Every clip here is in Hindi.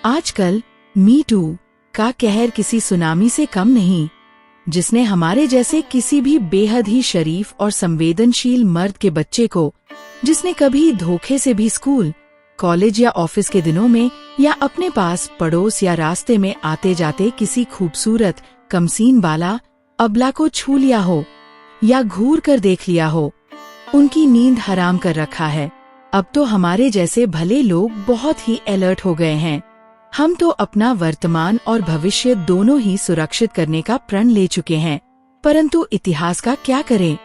आजकल मी टू का कहर किसी सुनामी से कम नहीं, जिसने हमारे जैसे किसी भी बेहद ही शरीफ और संवेदनशील मर्द के बच्चे को, जिसने कभी धोखे से भी स्कूल, कॉलेज या ऑफिस के दिनों में या अपने पास पड़ोस या रास्ते में आते जाते किसी खूबसूरत कमसीन बाला अबला को छू लिया हो या घूर कर देख लिया हो, उनकी नींद हराम कर रखा है। अब तो हमारे जैसे भले लोग बहुत ही अलर्ट हो गए हैं। हम तो अपना वर्तमान और भविष्य दोनों ही सुरक्षित करने का प्रण ले चुके हैं, परंतु इतिहास का क्या करें?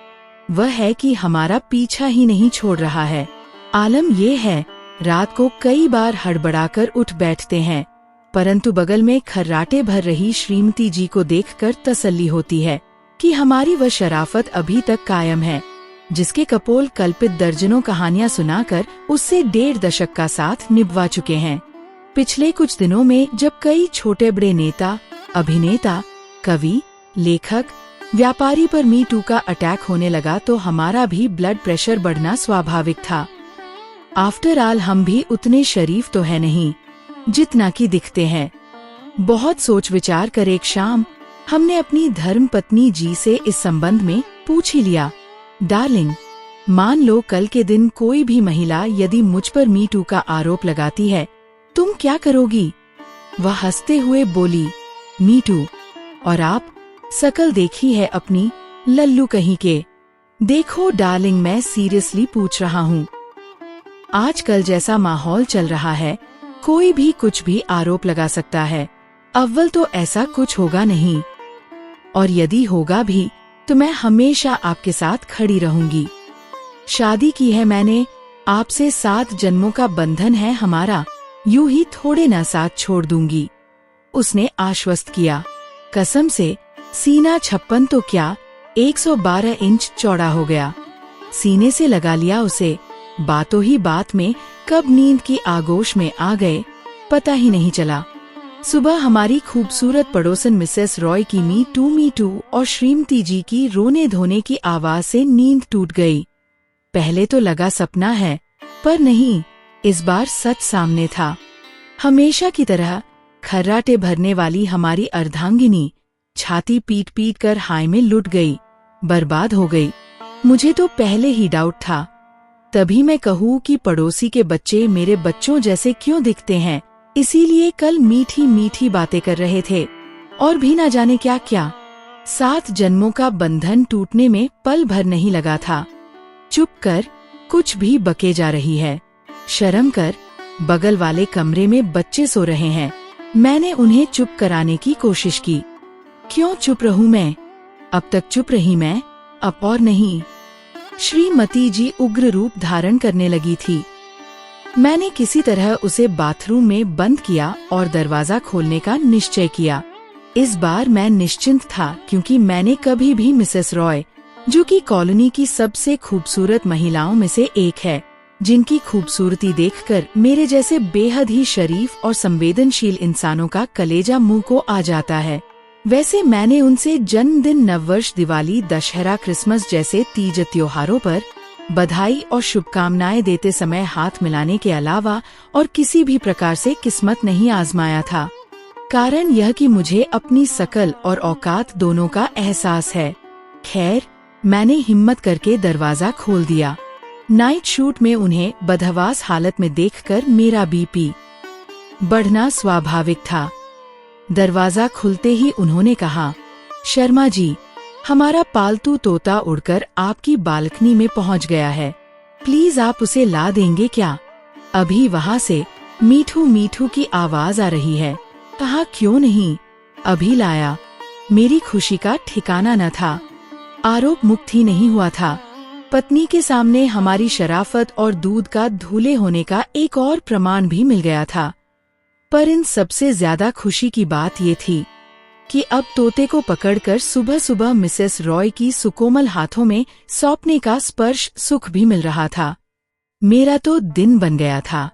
वह है कि हमारा पीछा ही नहीं छोड़ रहा है। आलम ये है, रात को कई बार हड़बड़ाकर उठ बैठते हैं, परंतु बगल में खर्राटे भर रही श्रीमती जी को देखकर तसल्ली होती है कि हमारी वह शराफत अभी तक कायम है, जिसके कपोल कल्पित दर्जनों कहानियां सुनाकर उससे 1.5 दशक का साथ निभवा चुके हैं। पिछले कुछ दिनों में जब कई छोटे बड़े नेता, अभिनेता, कवि, लेखक, व्यापारी पर मी टू का अटैक होने लगा तो हमारा भी ब्लड प्रेशर बढ़ना स्वाभाविक था। आफ्टर ऑल हम भी उतने शरीफ तो है नहीं जितना कि दिखते हैं। बहुत सोच विचार कर एक शाम हमने अपनी धर्म पत्नी जी से इस संबंध में पूछ ही लिया, डार्लिंग, मान लो कल के दिन कोई भी महिला यदि मुझ पर मी टू का आरोप लगाती है, तुम क्या करोगी? वह हंसते हुए बोली, मी टू और आप? शकल देखी है अपनी, लल्लू कहीं के। देखो डार्लिंग, मैं सीरियसली पूछ रहा हूँ। आजकल जैसा माहौल चल रहा है, कोई भी कुछ भी आरोप लगा सकता है। अव्वल तो ऐसा कुछ होगा नहीं, और यदि होगा भी तो मैं हमेशा आपके साथ खड़ी रहूंगी। शादी की है मैंने, आपसे 7 जन्मों का बंधन है हमारा, यूं ही थोड़े न साथ छोड़ दूंगी। उसने आश्वस्त किया। कसम से सीना 56 तो क्या 112 इंच चौड़ा हो गया। सीने से लगा लिया उसे। बातों ही बात में कब नींद की आगोश में आ गए पता ही नहीं चला। सुबह हमारी खूबसूरत पड़ोसन मिसेस रॉय की मी टू और श्रीमती जी की रोने धोने की आवाज से नींद टूट गई। पहले तो लगा सपना है, पर नहीं, इस बार सच सामने था। हमेशा की तरह खर्राटे भरने वाली हमारी अर्धांगिनी छाती पीट पीट कर हाय में लुट गई, बर्बाद हो गई। मुझे तो पहले ही डाउट था। तभी मैं कहूँ कि पड़ोसी के बच्चे मेरे बच्चों जैसे क्यों दिखते हैं, इसीलिए कल मीठी मीठी बातें कर रहे थे और भी न जाने क्या क्या। 7 जन्मों का बंधन टूटने में पल भर नहीं लगा था। चुप कर, कुछ भी बके जा रही है। शर्म कर, बगल वाले कमरे में बच्चे सो रहे हैं। मैंने उन्हें चुप कराने की कोशिश की। क्यों चुप रहूं मैं? अब तक चुप रही मैं, अब और नहीं। श्रीमती जी उग्र रूप धारण करने लगी थी। मैंने किसी तरह उसे बाथरूम में बंद किया और दरवाजा खोलने का निश्चय किया। इस बार मैं निश्चिंत था, क्योंकि मैंने कभी भी मिसेस रॉय, जो कि कॉलोनी की सबसे खूबसूरत महिलाओं में से एक है, जिनकी खूबसूरती देखकर मेरे जैसे बेहद ही शरीफ और संवेदनशील इंसानों का कलेजा मुंह को आ जाता है, वैसे मैंने उनसे जन्मदिन, नववर्ष, दिवाली, दशहरा, क्रिसमस जैसे तीज त्योहारों पर बधाई और शुभकामनाएं देते समय हाथ मिलाने के अलावा और किसी भी प्रकार से किस्मत नहीं आजमाया था। कारण यह कि मुझे अपनी शकल और औकात दोनों का एहसास है। खैर, मैंने हिम्मत करके दरवाजा खोल दिया। नाइट शूट में उन्हें बदहवास हालत में देखकर मेरा बीपी बढ़ना स्वाभाविक था। दरवाजा खुलते ही उन्होंने कहा, शर्मा जी, हमारा पालतू तोता उड़कर आपकी बालकनी में पहुंच गया है, प्लीज आप उसे ला देंगे क्या? अभी वहाँ से मीठू मीठू की आवाज आ रही है। कहा, क्यों नहीं, अभी लाया। मेरी खुशी का ठिकाना न था। आरोप मुक्त ही नहीं हुआ था। पत्नी के सामने हमारी शराफत और दूध का धूले होने का एक और प्रमाण भी मिल गया था। पर इन सबसे ज्यादा खुशी की बात ये थी कि अब तोते को पकड़कर सुबह सुबह मिसेस रॉय की सुकोमल हाथों में सौंपने का स्पर्श सुख भी मिल रहा था। मेरा तो दिन बन गया था।